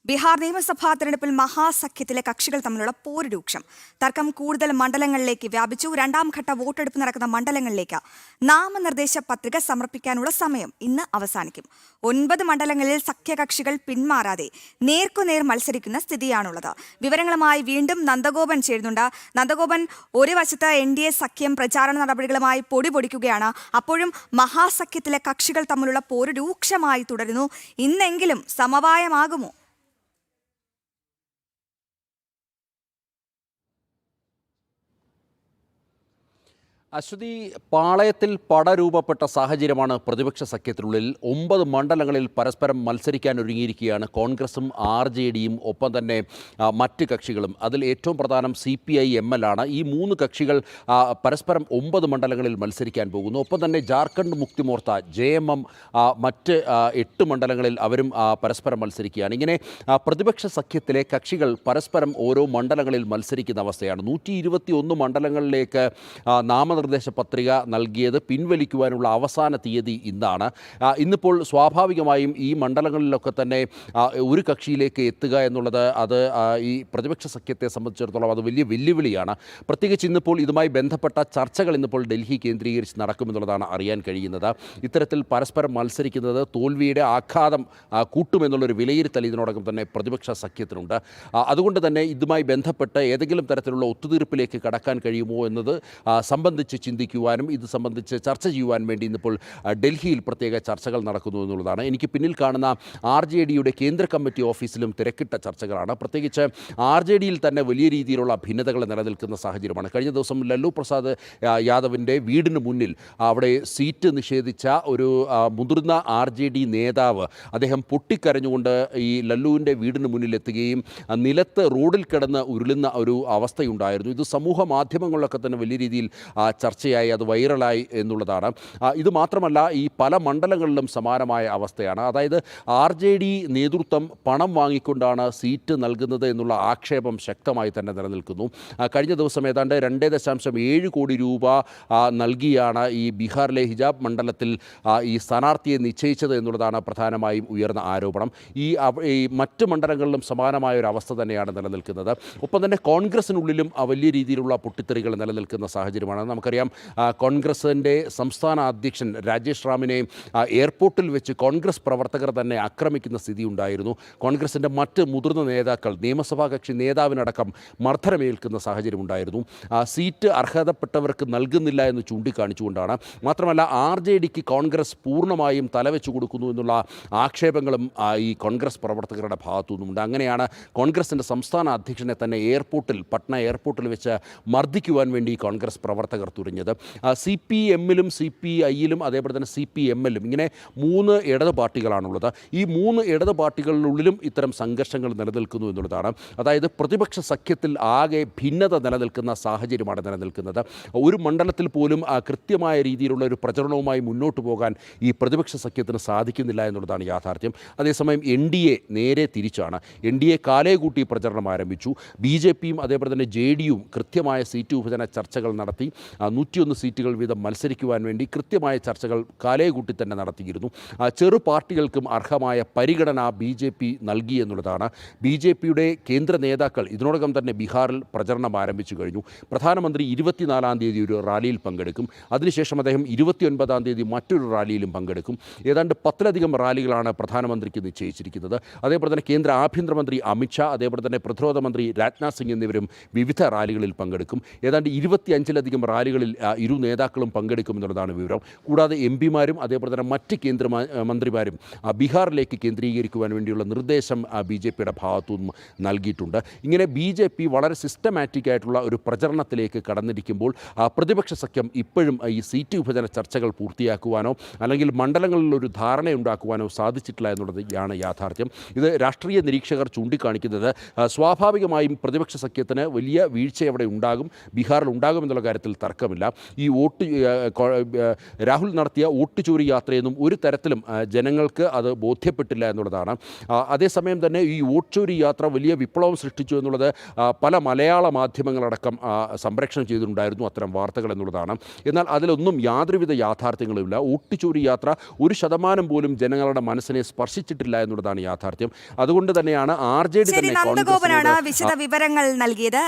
ബീഹാർ നിയമസഭാ തെരഞ്ഞെടുപ്പിൽ മഹാസഖ്യത്തിലെ കക്ഷികൾ തമ്മിലുള്ള പോര് രൂക്ഷം. തർക്കം കൂടുതൽ മണ്ഡലങ്ങളിലേക്ക് വ്യാപിച്ചു. രണ്ടാം ഘട്ട വോട്ടെടുപ്പ് നടക്കുന്ന മണ്ഡലങ്ങളിലേക്ക് നാമനിർദ്ദേശ പത്രിക സമർപ്പിക്കാനുള്ള സമയം ഇന്ന് അവസാനിക്കും. 9 മണ്ഡലങ്ങളിൽ സഖ്യകക്ഷികൾ പിന്മാറാതെ നേർക്കുനേർ മത്സരിക്കുന്ന സ്ഥിതിയാണുള്ളത്. വിവരങ്ങളുമായി വീണ്ടും നന്ദഗോപൻ ചേരുന്നുണ്ട്. നന്ദഗോപൻ, ഒരു വശത്ത് NDA സഖ്യം പ്രചാരണ നടപടികളുമായി പൊടിപൊടിക്കുകയാണ്. അപ്പോഴും മഹാസഖ്യത്തിലെ കക്ഷികൾ തമ്മിലുള്ള പോര് രൂക്ഷമായി തുടരുന്നു. ഇന്നെങ്കിലും സമവായമാകുമോ? അശ്വതി, പാളയത്തിൽ പടരൂപപ്പെട്ട സാഹചര്യമാണ് പ്രതിപക്ഷ സഖ്യത്തിനുള്ളിൽ. 9 മണ്ഡലങ്ങളിൽ പരസ്പരം മത്സരിക്കാൻ ഒരുങ്ങിയിരിക്കുകയാണ് കോൺഗ്രസും RJDയും ഒപ്പം തന്നെ മറ്റ് കക്ഷികളും. അതിൽ ഏറ്റവും പ്രധാനം CPI-ML ആണ്. ഈ 3 കക്ഷികൾ പരസ്പരം 9 മണ്ഡലങ്ങളിൽ മത്സരിക്കാൻ പോകുന്നു. ഒപ്പം തന്നെ ജാർഖണ്ഡ് മുക്തി മോർച്ച JMM മറ്റ് 8 മണ്ഡലങ്ങളിൽ അവരും പരസ്പരം മത്സരിക്കുകയാണ്. ഇങ്ങനെ പ്രതിപക്ഷ സഖ്യത്തിലെ കക്ഷികൾ പരസ്പരം ഓരോ മണ്ഡലങ്ങളിൽ മത്സരിക്കുന്ന അവസ്ഥയാണ്. 121 മണ്ഡലങ്ങളിലേക്ക് നാമനിർദ്ദേശ പത്രിക നൽകിയത് പിൻവലിക്കുവാനുള്ള അവസാന തീയതി ഇന്നാണ്. ഇന്നിപ്പോൾ സ്വാഭാവികമായും ഈ മണ്ഡലങ്ങളിലൊക്കെ തന്നെ ഒരു കക്ഷിയിലേക്ക് എത്തുക എന്നുള്ളത് അത് ഈ പ്രതിപക്ഷ സഖ്യത്തെ സംബന്ധിച്ചിടത്തോളം അത് വലിയ വെല്ലുവിളിയാണ്. പ്രത്യേകിച്ച് ഇന്നിപ്പോൾ ഇതുമായി ബന്ധപ്പെട്ട ചർച്ചകൾ ഇന്നിപ്പോൾ ഡൽഹി കേന്ദ്രീകരിച്ച് നടക്കുമെന്നുള്ളതാണ് അറിയാൻ കഴിയുന്നത്. ഇത്തരത്തിൽ പരസ്പരം മത്സരിക്കുന്നത് തോൽവിയുടെ ആഘാതം കൂട്ടുമെന്നുള്ളൊരു വിലയിരുത്തൽ ഇതിനോടകം തന്നെ പ്രതിപക്ഷ സഖ്യത്തിനുണ്ട്. അതുകൊണ്ട് തന്നെ ഇതുമായി ബന്ധപ്പെട്ട് ഏതെങ്കിലും തരത്തിലുള്ള ഒത്തുതീർപ്പിലേക്ക് കടക്കാൻ കഴിയുമോ എന്നത് സംബന്ധിച്ച് ചിന്തിക്കുവാനും ഇത് സംബന്ധിച്ച് ചർച്ച ചെയ്യുവാൻ വേണ്ടി ഇന്നിപ്പോൾ ഡൽഹിയിൽ പ്രത്യേക ചർച്ചകൾ നടക്കുന്നു എന്നുള്ളതാണ്. എനിക്ക് പിന്നിൽ കാണുന്ന RJDയുടെ കേന്ദ്ര കമ്മിറ്റി ഓഫീസിലും തിരക്കിട്ട ചർച്ചകളാണ്. പ്രത്യേകിച്ച് RJDയിൽ തന്നെ വലിയ രീതിയിലുള്ള ഭിന്നതകൾ നിലനിൽക്കുന്ന സാഹചര്യമാണ്. കഴിഞ്ഞ ദിവസം ലല്ലു പ്രസാദ് യാദവിൻ്റെ വീടിന് മുന്നിൽ അവിടെ സീറ്റ് നിഷേധിച്ച ഒരു മുതിർന്ന RJD നേതാവ് അദ്ദേഹം പൊട്ടിക്കരഞ്ഞുകൊണ്ട് ഈ ലല്ലുവിൻ്റെ വീടിന് മുന്നിലെത്തുകയും നിലത്ത് റോഡിൽ കിടന്ന് ഉരുളുന്ന ഒരു അവസ്ഥയുണ്ടായിരുന്നു. ഇത് സമൂഹ മാധ്യമങ്ങളിലൊക്കെ തന്നെ വലിയ രീതിയിൽ ചർച്ചയായി, അത് വൈറലായി എന്നുള്ളതാണ്. ഇത് മാത്രമല്ല, ഈ പല മണ്ഡലങ്ങളിലും സമാനമായ അവസ്ഥയാണ്. അതായത് RJD നേതൃത്വം പണം വാങ്ങിക്കൊണ്ടാണ് സീറ്റ് നൽകുന്നത് എന്നുള്ള ആക്ഷേപം ശക്തമായി തന്നെ നിലനിൽക്കുന്നു. കഴിഞ്ഞ ദിവസം ഏതാണ്ട് 2.7 കോടി രൂപ നൽകിയാണ് ഈ ബീഹാറിലെ ഹിജാബ് മണ്ഡലത്തിൽ ഈ സ്ഥാനാർത്ഥിയെ നിശ്ചയിച്ചത് എന്നുള്ളതാണ് പ്രധാനമായും ഉയർന്ന ആരോപണം. ഈ മറ്റ് മണ്ഡലങ്ങളിലും സമാനമായ ഒരു അവസ്ഥ തന്നെയാണ് നിലനിൽക്കുന്നത്. ഒപ്പം തന്നെ കോൺഗ്രസിനുള്ളിലും വലിയ രീതിയിലുള്ള പൊട്ടിത്തെറികൾ നിലനിൽക്കുന്ന സാഹചര്യമാണ്. നമുക്കറിയാം, കോൺഗ്രസിൻ്റെ സംസ്ഥാന അധ്യക്ഷൻ രാജേഷ് റാമിനെ എയർപോർട്ടിൽ വെച്ച് കോൺഗ്രസ് പ്രവർത്തകർ തന്നെ ആക്രമിക്കുന്ന സ്ഥിതി ഉണ്ടായിരുന്നു. കോൺഗ്രസിൻ്റെ മറ്റ് മുതിർന്ന നേതാക്കൾ, നിയമസഭാ കക്ഷി നേതാവിനടക്കം മർദ്ദനമേൽക്കുന്ന സാഹചര്യം ഉണ്ടായിരുന്നു. സീറ്റ് അർഹതപ്പെട്ടവർക്ക് നൽകുന്നില്ല എന്ന് ചൂണ്ടിക്കാണിച്ചുകൊണ്ടാണ്. മാത്രമല്ല, RJDക്ക് കോൺഗ്രസ് പൂർണ്ണമായും തലവെച്ചു കൊടുക്കുന്നു എന്നുള്ള ആക്ഷേപങ്ങളും ഈ കോൺഗ്രസ് പ്രവർത്തകരുടെ ഭാഗത്തു നിന്നുമുണ്ട്. അങ്ങനെയാണ് കോൺഗ്രസിൻ്റെ സംസ്ഥാന അധ്യക്ഷനെ തന്നെ പട്ന എയർപോർട്ടിൽ വെച്ച് മർദ്ദിക്കുവാൻ വേണ്ടി കോൺഗ്രസ് പ്രവർത്തകർ തുനിഞ്ഞത്. CPM-ലും CPI-ലും അതേപോലെ തന്നെ CPML-ലും ഇങ്ങനെ 3 ഇടത് പാർട്ടികളാണുള്ളത്. ഈ 3 ഇടത് പാർട്ടികളിലുള്ളിലും ഇത്തരം സംഘർഷങ്ങൾ നിലനിൽക്കുന്നു എന്നുള്ളതാണ്. അതായത് പ്രതിപക്ഷ സഖ്യത്തിൽ ആകെ ഭിന്നത നിലനിൽക്കുന്ന സാഹചര്യമാണ് നിലനിൽക്കുന്നത്. ഒരു മണ്ഡലത്തിൽ പോലും കൃത്യമായ രീതിയിലുള്ള ഒരു പ്രചരണവുമായി മുന്നോട്ട് പോകാൻ ഈ പ്രതിപക്ഷ സഖ്യത്തിന് സാധിക്കുന്നില്ല എന്നുള്ളതാണ് യാഥാർത്ഥ്യം. അതേസമയം NDA നേരെ തിരിച്ചാണ്. NDA കാലേകൂട്ടി പ്രചരണം ആരംഭിച്ചു. BJPയും അതേപോലെ തന്നെ JDയും കൃത്യമായ സീറ്റ് വിഭജന ചർച്ചകൾ നടത്തി 101 സീറ്റുകൾ വീതം മത്സരിക്കുവാൻ വേണ്ടി കൃത്യമായ ചർച്ചകൾ കാലേകൂട്ടി തന്നെ നടത്തിയിരുന്നു. ചെറു പാർട്ടികൾക്കും അർഹമായ പരിഗണന BJP നൽകി എന്നുള്ളതാണ്. BJPയുടെ കേന്ദ്ര നേതാക്കൾ ഇതിനോടകം തന്നെ ബീഹാറിൽ പ്രചരണം ആരംഭിച്ചു കഴിഞ്ഞു. പ്രധാനമന്ത്രി 24-ാം തീയതി ഒരു റാലിയിൽ പങ്കെടുക്കും. അതിനുശേഷം അദ്ദേഹം 29-ാം തീയതി മറ്റൊരു റാലിയിലും പങ്കെടുക്കും. ഏതാണ്ട് 10-ലധികം റാലികളാണ് പ്രധാനമന്ത്രിക്ക് നിശ്ചയിച്ചിരിക്കുന്നത്. അതേപോലെ തന്നെ കേന്ദ്ര ആഭ്യന്തരമന്ത്രി അമിത്ഷാ, അതേപോലെ തന്നെ പ്രതിരോധ മന്ത്രി രാജ്നാഥ് സിംഗ് എന്നിവരും വിവിധ റാലികളിൽ പങ്കെടുക്കും. ഏതാണ്ട് 25-ലധികം റാലികളിൽ ഇരു നേതാക്കളും പങ്കെടുക്കുമെന്നുള്ളതാണ് വിവരം. കൂടാതെ MP-മാരും അതേപോലെ തന്നെ മറ്റ് കേന്ദ്ര മന്ത്രിമാരും ബീഹാറിലേക്ക് കേന്ദ്രീകരിക്കുവാൻ വേണ്ടിയുള്ള നിർദ്ദേശം BJPയുടെ ഭാഗത്തു നിന്നും നൽകിയിട്ടുണ്ട്. ഇങ്ങനെ BJP വളരെ സിസ്റ്റമാറ്റിക് ആയിട്ടുള്ള ഒരു പ്രചരണത്തിലേക്ക് കടന്നിരിക്കുമ്പോൾ പ്രതിപക്ഷ സഖ്യം ഇപ്പോഴും ഈ സീറ്റ് വിഭജന ചർച്ചകൾ പൂർത്തിയാക്കുവാനോ അല്ലെങ്കിൽ മണ്ഡലങ്ങളിൽ ഒരു ധാരണയുണ്ടാക്കുവാനോ സാധിച്ചിട്ടില്ല എന്നുള്ളതാണ് യാഥാർത്ഥ്യം. ഇത് രാഷ്ട്രീയ നിരീക്ഷകർ ചൂണ്ടിക്കാണിക്കുന്നത് സ്വാഭാവികമായും പ്രതിപക്ഷ സഖ്യത്തിന് വലിയ വീഴ്ച അവിടെ ഉണ്ടാകും, ബീഹാറിൽ ഉണ്ടാകുമെന്നുള്ള കാര്യത്തിൽ തർക്കമില്ല. തർക്കമില്ല. ഈ രാഹുൽ നടത്തിയ വോട്ടുചോരി യാത്രയൊന്നും ഒരു തരത്തിലും ജനങ്ങൾക്ക് അത് ബോധ്യപ്പെട്ടില്ല എന്നുള്ളതാണ്. അതേസമയം തന്നെ ഈ വോട്ടുചോരി യാത്ര വലിയ വിപ്ലവം സൃഷ്ടിച്ചു എന്നുള്ളത് പല മലയാള മാധ്യമങ്ങളടക്കം സംപ്രേഷണം ചെയ്തിട്ടുണ്ടായിരുന്നു അത്തരം വാർത്തകൾ എന്നുള്ളതാണ്. എന്നാൽ അതിലൊന്നും യാതൊരുവിധ യാഥാർത്ഥ്യങ്ങളുമില്ല. വോട്ടുചോരി യാത്ര 1% പോലും ജനങ്ങളുടെ മനസ്സിനെ സ്പർശിച്ചിട്ടില്ല എന്നുള്ളതാണ് യാഥാർത്ഥ്യം. അതുകൊണ്ട് തന്നെയാണ് RJD ശരി, തന്നെ നന്ദഗോപനാണ് കോൺഗ്രസിനോട് വിശദ വിവരങ്ങൾ നൽകിയത്.